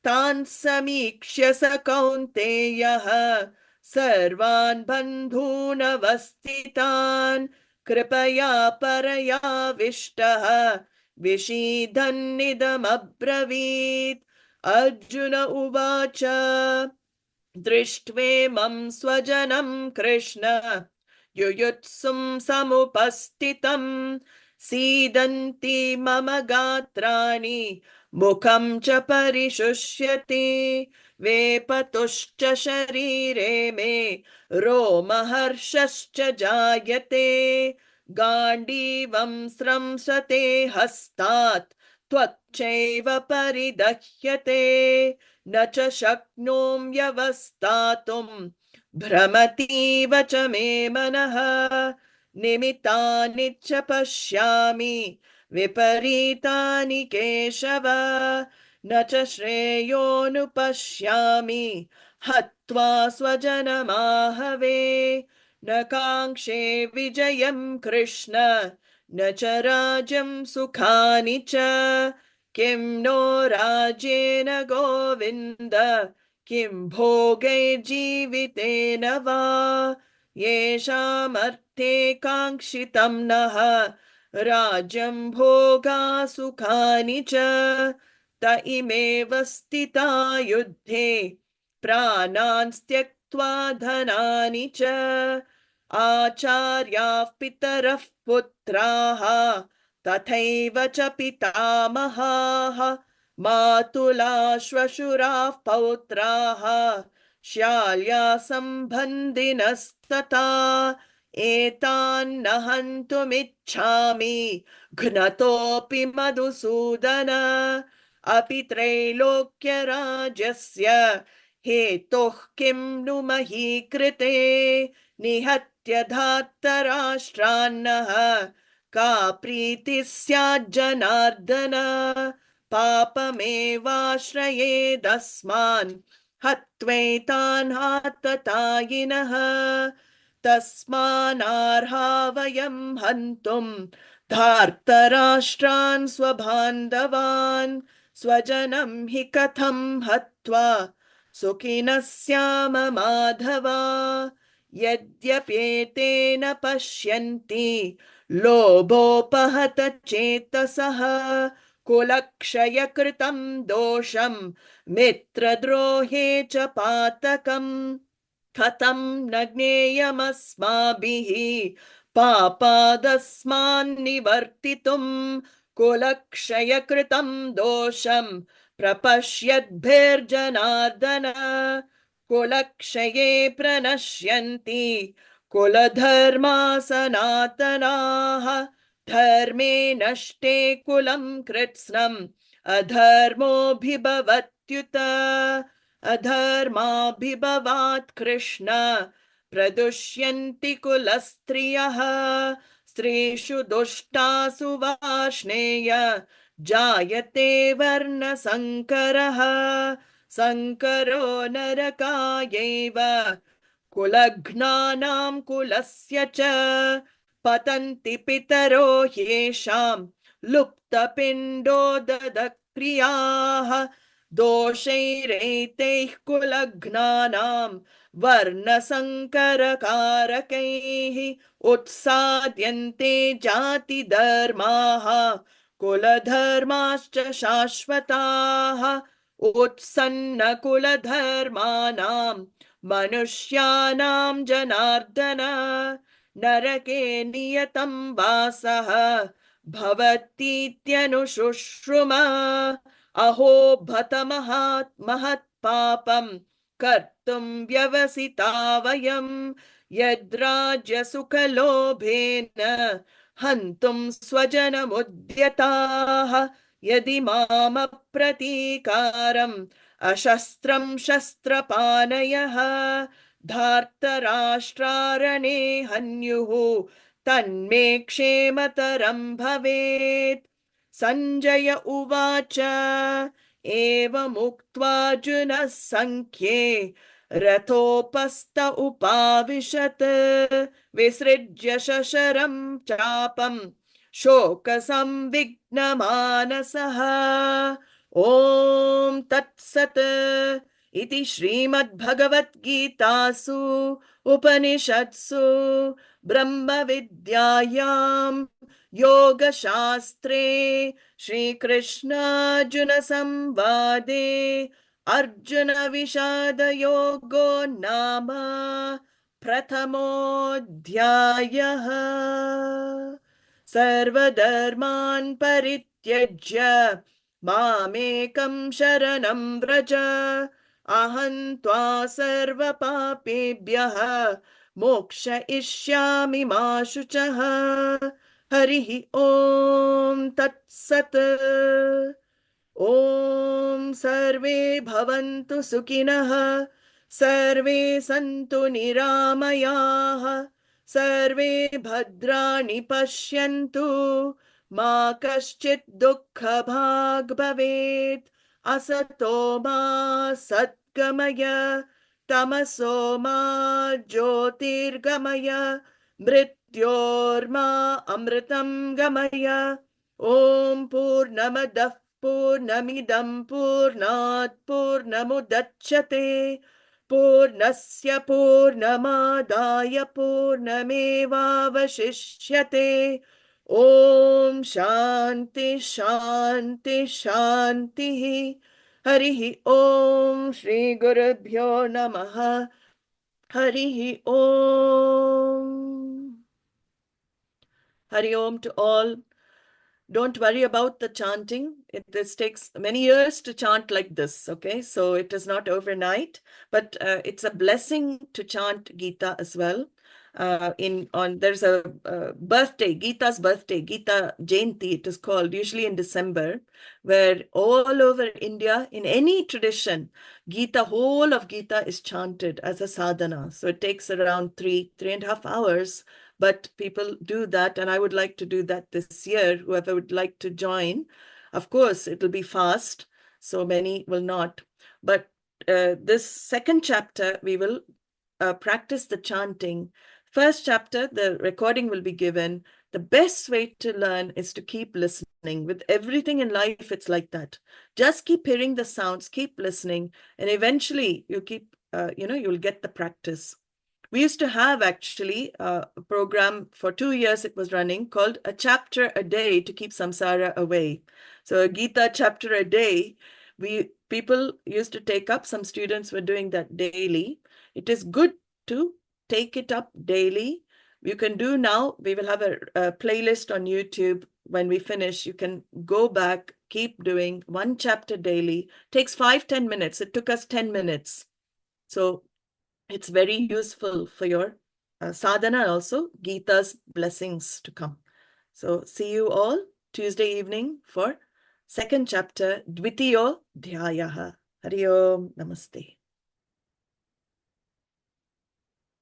तान् समीक्ष्य स कौन्तेयः सर्वान् बन्धूनवस्थितान् कृपया परयाविष्टः विषीदन्निदमब्रवीत् अर्जुन उवाच दृष्ट्वेमं स्वजनं कृष्ण युयुत्सुं समुपस्थितं सीदन्ति मम गात्राणि मुखं च परिशुष्यति वेपतुश्च शरीरे मे रोमहर्षश्च जायते गाण्डीवं स्रंसते हस्तात् त्वच्चैव परिदह्यते न च शक्नोम्यवस्थातुं भ्रमतीव च मे मनः निमितानि च पश्यामि विपरीतानि केशव न च श्रेयोनुपश्यामि हत्वा स्वजनमाहवे न काङ्क्षे विजयं कृष्ण न च राज्यं सुखानि च Kim no rajena govinda, kim bhogai jivitena va, yesham arte kankshitam naha, rajam bhoga sukhani cha, ta imeva stita yuddhe, pranan styaktva dhanani cha, acharyav pitarah putraha, तथैव च पितामहाः मातुला श्वशुराः पौत्राः श्याल्या सम्बन्धिनस्तथा एतान् न हन्तुमिच्छामि घ्नतोऽपि मधुसूदन अपि त्रैलोक्यराज्यस्य हेतुः किं नु मही कृते निहत्य धार्तराष्ट्रान्नः का प्रीतिः स्याज्जनार्दन पापमेवाश्रयेदस्मान् हत्वैतान् हाततायिनः तस्मानार्हा वयं हन्तुं धार्तराष्ट्रान् स्वबान्धवान् स्वजनं हि कथं हत्वा सुखिनः स्याम माधव यद्यप्येतेन पश्यन्ति लोभोपहत चेतसः कुलक्षयकृतं दोषं मित्रद्रोहे च पातकम् कथं न ज्ञेयमस्माभिः पापादस्मान्निवर्तितुं कुलक्षयकृतं दोषं प्रपश्यद्भिर्जनार्दन कुलक्षये प्रणश्यन्ति कुलधर्मा सनातनाः धर्मे नष्टे कुलं कृत्स्नम् अधर्मोऽभिभवत्युत अधर्माभिभवात् कृष्ण प्रदुष्यन्ति कुलस्त्रियः स्त्रीषु दुष्टासु वार्ष्णेय जायते वर्णसङ्करः संकरो नरकायैव कुलघ्नानां कुलस्य च पतन्ति पितरो ह्येषां लुप्तपिण्डोदक्रियाः दोषैरेतैः कुलघ्नानां वर्णसङ्करकारकैः उत्साद्यन्ते जातिधर्माः कुलधर्माश्च शाश्वताः उत्सन्नकुलधर्माणां मनुष्याणां जनार्दन नरके नियतं वासः भवतीत्यनुशुश्रुम अहो भत महत्पापं कर्तुं व्यवसिता वयं यद्राज्यसुखलोभेन हन्तुं स्वजनमुद्यताः यदि मामप्रतीकारम् अशस्त्रं शस्त्रपाणयः धार्तराष्ट्रारणे हन्युः तन्मे क्षेमतरं भवेत् संजय उवाच एवमुक्त्वार्जुनः संख्ये रथोपस्थ उपाविशत् विसृज्य शशरं चापं शोकसंविघ्नमानसः ॐ तत्सत् इति श्रीमद्भगवद्गीतासु उपनिषत्सु ब्रह्मविद्यायां योगशास्त्रे श्रीकृष्णार्जुनसंवादे अर्जुनविषादयोगो नाम प्रथमोऽध्यायः। सर्वधर्मान् परित्यज्य मामेकं शरणं व्रज अहं त्वा सर्वपापेभ्यः मोक्षयिष्यामि मा शुचः। हरिः ॐ तत्सत्। ॐ सर्वे भवन्तु सुखिनः सर्वे सन्तु निरामयाः सर्वे भद्राणि पश्यन्तु मा कश्चित् दुःखभाग् भवेत्। असतो मा सद्गमय तमसो मा ज्योतिर्गमय मृत्योर्मा अमृतं गमय। ॐ पूर्णमदः Purnamidam Purnat Purnamudachyate Purnasya Purnamadaya Purnamevavashishyate. Om Shanti Shanti Shanti. Harihi Om Shri Gurubhyo Namaha. Harihi Om. Hari Om to all. Don't worry about the chanting. This takes many years to chant like this, okay? So it is not overnight, but it's a blessing to chant Gita as well. There's a birthday, Gita's birthday, Gita Jayanti, it is called, usually in December, where all over India, in any tradition, Gita, whole of Gita is chanted as a sadhana. So it takes around 3.5 hours. But people do that, and I would like to do that this year. Whoever would like to join, of course, it'll be fast, so many will not. But this second chapter, we will practice the chanting. First chapter, the recording will be given. The best way to learn is to keep listening. With everything in life, it's like that. Just keep hearing the sounds, keep listening, and eventually you'll you'll get the practice. We used to have actually a program for 2 years, it was running, called A Chapter a Day to Keep Samsara Away. So a Gita chapter a day, people used to take up, some students were doing that daily. It is good to take it up daily. You can do now, we will have a playlist on YouTube. When we finish, you can go back, keep doing 1 chapter daily. Takes 5-10 minutes. It took us 10 minutes. So it's very useful for your sadhana also, Gita's blessings to come. So see you all Tuesday evening for second chapter, Dvitiyo Dhyayaha. Hari Om Namaste.